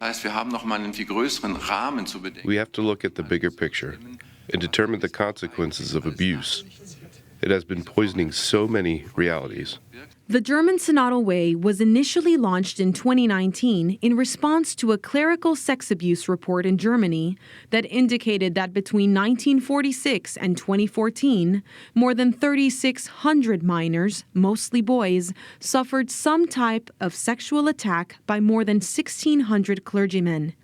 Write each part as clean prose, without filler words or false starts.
heißt, wir haben noch mal einen viel größeren Rahmen zu bedenken. We have to look at the bigger picture and determine the consequences of abuse. It has been poisoning so many realities. The German Synodal Way was initially launched in 2019 in response to a clerical sex abuse report in Germany that indicated that between 1946 and 2014, more than 3,600 minors, mostly boys, suffered some type of sexual attack by more than 1,600 clergymen.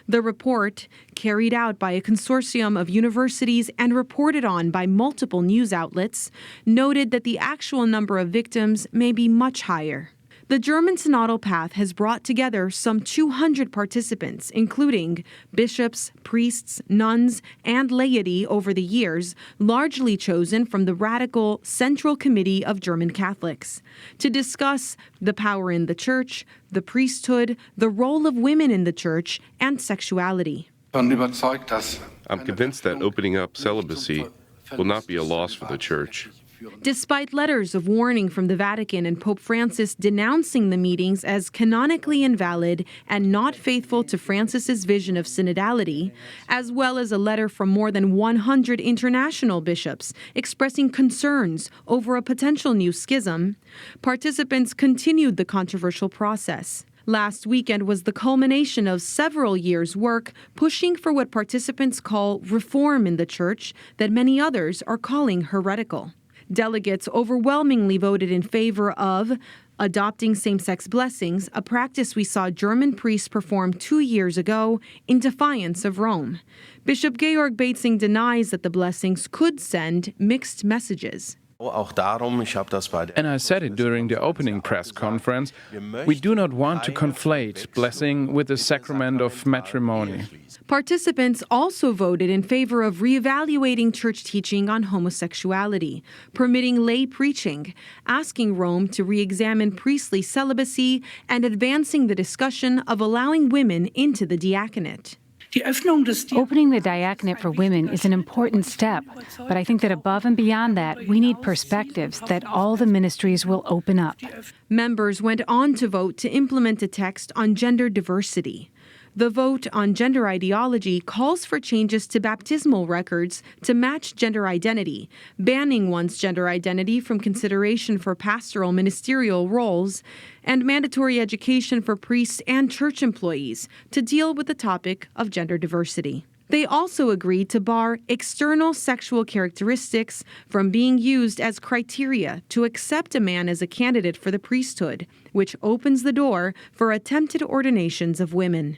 The report, carried out by a consortium of universities and reported on by multiple news outlets, noted that the actual number of victims may be much higher. The German Synodal Path has brought together some 200 participants, including bishops, priests, nuns, and laity over the years, largely chosen from the radical Central Committee of German Catholics, to discuss the power in the Church, the priesthood, the role of women in the Church, and sexuality. I'm convinced that opening up celibacy will not be a loss for the Church. Despite letters of warning from the Vatican and Pope Francis denouncing the meetings as canonically invalid and not faithful to Francis's vision of synodality, as well as a letter from more than 100 international bishops expressing concerns over a potential new schism, participants continued the controversial process. Last weekend was the culmination of several years' work pushing for what participants call reform in the Church that many others are calling heretical. Delegates overwhelmingly voted in favor of adopting same-sex blessings, a practice we saw German priests perform 2 years ago in defiance of Rome. Bishop Georg Baitzing denies that the blessings could send mixed messages. And I said it during the opening press conference, we do not want to conflate blessing with the sacrament of matrimony. Participants also voted in favor of reevaluating church teaching on homosexuality, permitting lay preaching, asking Rome to re-examine priestly celibacy, and advancing the discussion of allowing women into the diaconate. Opening the diaconate for women is an important step, but I think that above and beyond that, we need perspectives that all the ministries will open up. Members went on to vote to implement a text on gender diversity. The vote on gender ideology calls for changes to baptismal records to match gender identity, banning one's gender identity from consideration for pastoral ministerial roles, and mandatory education for priests and church employees to deal with the topic of gender diversity. They also agreed to bar external sexual characteristics from being used as criteria to accept a man as a candidate for the priesthood, which opens the door for attempted ordinations of women.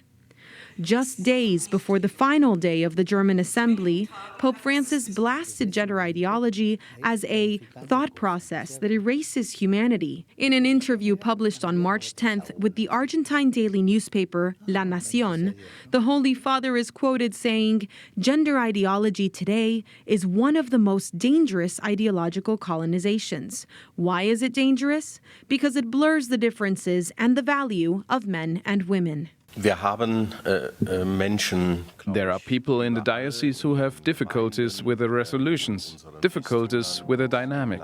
Just days before the final day of the German Assembly, Pope Francis blasted gender ideology as a thought process that erases humanity. In an interview published on March 10th with the Argentine daily newspaper La Nación, the Holy Father is quoted saying, "Gender ideology today is one of the most dangerous ideological colonizations. Why is it dangerous? Because it blurs the differences and the value of men and women." There are people in the diocese who have difficulties with the resolutions, difficulties with the dynamic.